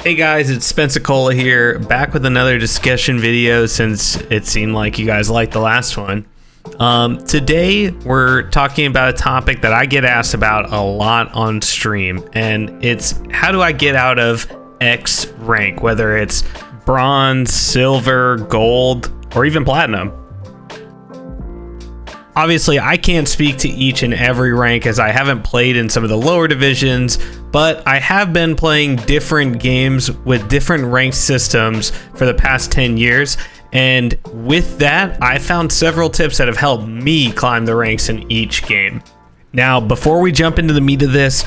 Hey guys, it's Spensacola here, back with another discussion video since it seemed like you guys liked the last one. Today we're talking about a topic that I get asked about a lot on stream, and it's how do I get out of X rank, whether it's bronze, silver, gold, or even platinum. Obviously, I can't speak to each and every rank as I haven't played in some of the lower divisions, but I have been playing different games with different rank systems for the past 10 years. And with that, I found several tips that have helped me climb the ranks in each game. Now, before we jump into the meat of this,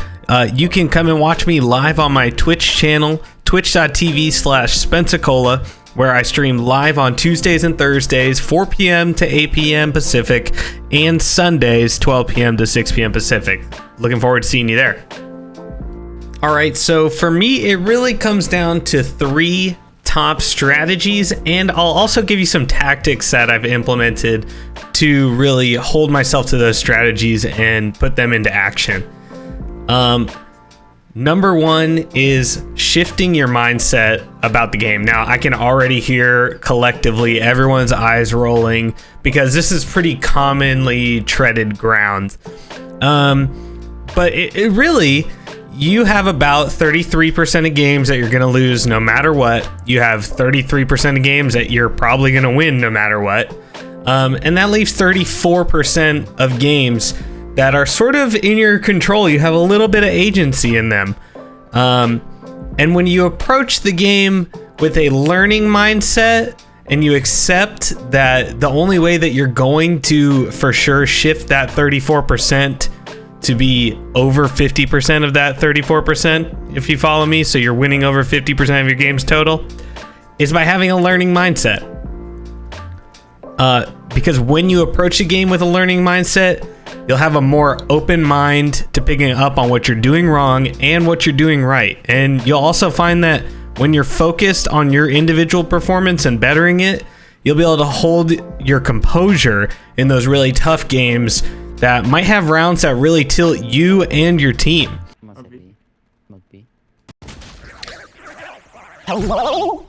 you can come and watch me live on my Twitch channel, twitch.tv/Spensacola, where I stream live on Tuesdays and Thursdays, 4 p.m. to 8 p.m. Pacific, and Sundays, 12 p.m. to 6 p.m. Pacific. Looking forward to seeing you there. All right, so for me, it really comes down to 3 top strategies, and I'll also give you some tactics that I've implemented to really hold myself to those strategies and put them into action. Number 1 is shifting your mindset about the game. Now, I can already hear collectively everyone's eyes rolling because this is pretty commonly treaded ground. But it really, you have about 33% of games that you're going to lose no matter what. You have 33% of games that you're probably going to win no matter what. And that leaves 34% of games that are sort of in your control. You have a little bit of agency in them. And when you approach the game with a learning mindset and you accept that the only way that you're going to for sure shift that 34% to be over 50% of that 34%, if you follow me, so you're winning over 50% of your games total, is by having a learning mindset. Because when you approach a game with a learning mindset, you'll have a more open mind to picking up on what you're doing wrong and what you're doing right. And you'll also find that when you're focused on your individual performance and bettering it, you'll be able to hold your composure in those really tough games that might have rounds that really tilt you and your team. Hello?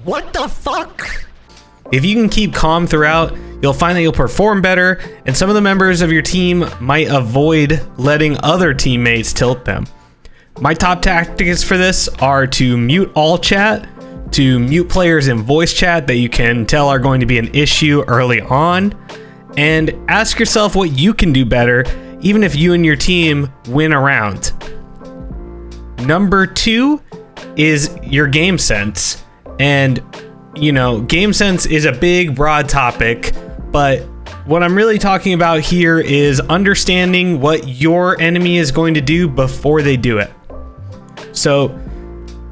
What the fuck? If you can keep calm throughout, you'll find that you'll perform better, and some of the members of your team might avoid letting other teammates tilt them. My top tactics for this are to mute all chat, to mute players in voice chat that you can tell are going to be an issue early on, and ask yourself what you can do better, even if you and your team win a round. Number 2 is your game sense. And you know, Gamesense is a big, broad topic, but what I'm really talking about here is understanding what your enemy is going to do before they do it. So,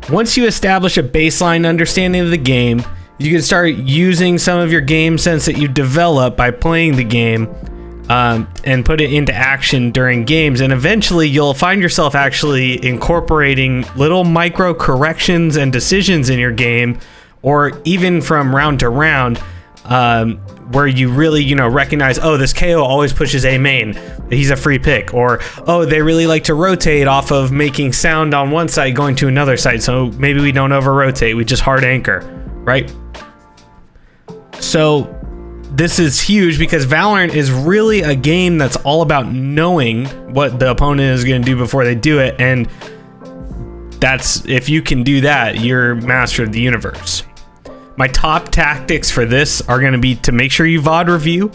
once you establish a baseline understanding of the game, you can start using some of your game sense that you develop by playing the game and put it into action during games, and eventually you'll find yourself actually incorporating little micro corrections and decisions in your game, or even from round to round, where you really, recognize, oh, this KO always pushes A main, he's a free pick, or oh, they really like to rotate off of making sound on one side going to another side, so maybe we don't over rotate, we just hard anchor, right? So this is huge because Valorant is really a game that's all about knowing what the opponent is going to do before they do it, and that's, if you can do that, you're master of the universe. My top tactics for this are going to be to make sure you VOD review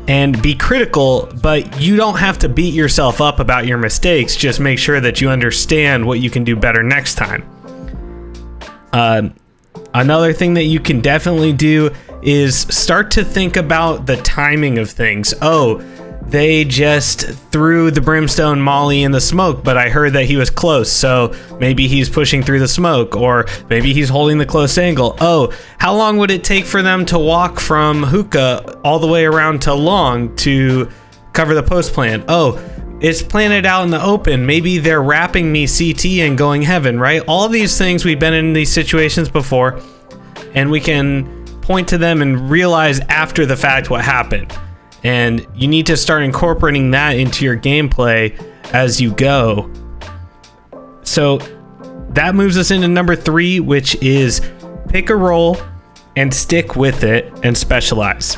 and be critical, but you don't have to beat yourself up about your mistakes. Just make sure that you understand what you can do better next time. Another thing that you can definitely do is start to think about the timing of things. Oh, they just threw the brimstone molly in the smoke, but I heard that he was close, so maybe he's pushing through the smoke, or maybe he's holding the close angle. Oh, how long would it take for them to walk from hookah all the way around to long to cover the post plant? Oh, it's planted out in the open. Maybe they're wrapping me CT and going heaven, right? All of these things, we've been in these situations before, and we can point to them and realize after the fact what happened. And you need to start incorporating that into your gameplay as you go. So that moves us into number 3, which is pick a role and stick with it and specialize.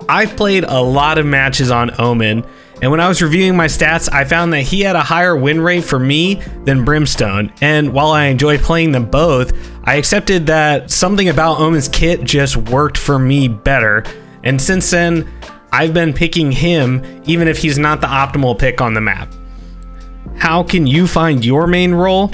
I've played a lot of matches on Omen, and when I was reviewing my stats, I found that he had a higher win rate for me than Brimstone. And while I enjoy playing them both, I accepted that something about Omen's kit just worked for me better. And since then, I've been picking him, even if he's not the optimal pick on the map. How can you find your main role?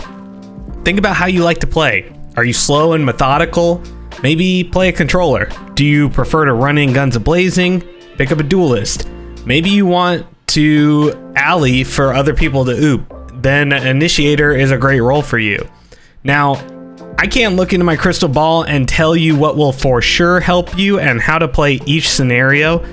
Think about how you like to play. Are you slow and methodical? Maybe play a controller. Do you prefer to run in guns a-blazing? Pick up a duelist. Maybe you want to alley for other people to oop. Then Initiator is a great role for you. Now, I can't look into my crystal ball and tell you what will for sure help you and how to play each scenario,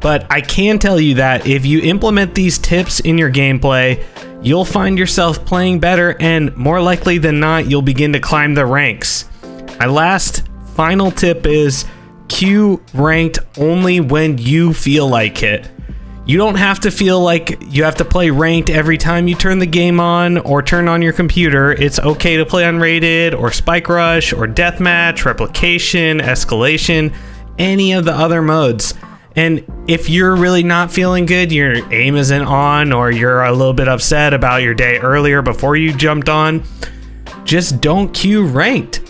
but I can tell you that if you implement these tips in your gameplay, you'll find yourself playing better, and more likely than not, you'll begin to climb the ranks. My last final tip is queue ranked only when you feel like it. You don't have to feel like you have to play ranked every time you turn the game on or turn on your computer. It's okay to play unrated or spike rush or deathmatch, replication, escalation, any of the other modes. And if you're really not feeling good, your aim isn't on, or you're a little bit upset about your day earlier before you jumped on, just don't queue ranked.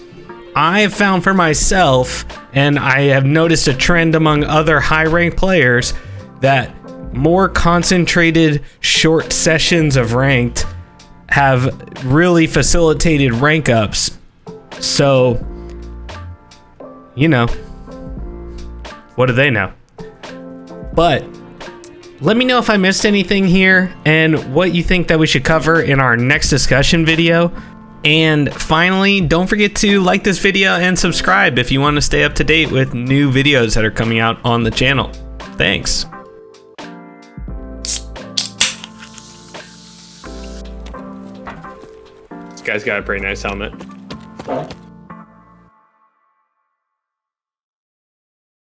I've found for myself, and I have noticed a trend among other high-ranked players, that more concentrated short sessions of ranked have really facilitated rank ups. So, you know, what do they know? But let me know if I missed anything here and what you think that we should cover in our next discussion video. And finally, don't forget to like this video and subscribe if you want to stay up to date with new videos that are coming out on the channel. Thanks. This guy's got a pretty nice helmet.